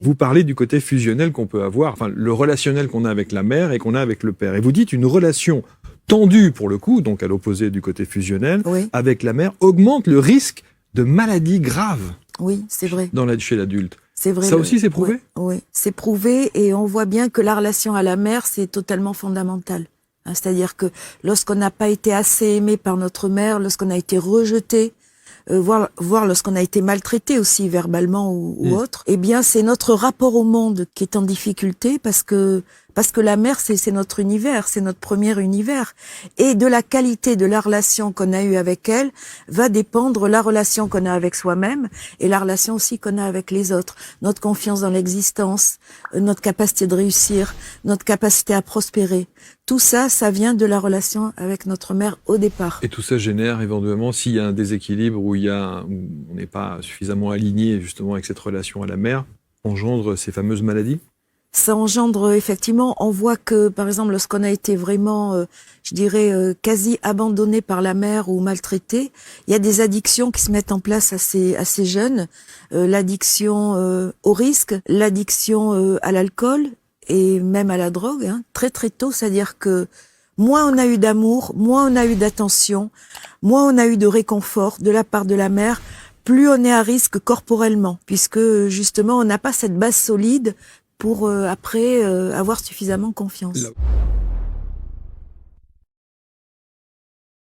vous parlez du côté fusionnel qu'on peut avoir, enfin le relationnel qu'on a avec la mère et qu'on a avec le père. Et vous dites une relation tendue pour le coup, donc à l'opposé du côté fusionnel, Oui. avec la mère, augmente le risque de maladies graves Oui, c'est vrai. chez l'adulte. C'est vrai. Ça aussi, c'est prouvé ? Oui, c'est prouvé et on voit bien que la relation à la mère, c'est totalement fondamental. C'est-à-dire que lorsqu'on n'a pas été assez aimé par notre mère, lorsqu'on a été rejeté, voire lorsqu'on a été maltraité aussi verbalement ou autre, eh bien c'est notre rapport au monde qui est en difficulté parce que la mère c'est notre univers, c'est notre premier univers, et de la qualité de la relation qu'on a eue avec elle va dépendre la relation qu'on a avec soi-même et la relation aussi qu'on a avec les autres, notre confiance dans l'existence, notre capacité de réussir, notre capacité à prospérer. Tout ça, ça vient de la relation avec notre mère au départ. Et tout ça génère éventuellement, s'il y a un déséquilibre, où on n'est pas suffisamment aligné justement avec cette relation à la mère, engendre ces fameuses maladies ? Ça engendre, effectivement, on voit que, par exemple, lorsqu'on a été vraiment, quasi abandonné par la mère ou maltraité, il y a des addictions qui se mettent en place assez jeunes. L'addiction au risque, l'addiction à l'alcool et même à la drogue, très très tôt. C'est-à-dire que moins on a eu d'amour, moins on a eu d'attention, moins on a eu de réconfort de la part de la mère, plus on est à risque corporellement, puisque justement on n'a pas cette base solide pour après avoir suffisamment confiance.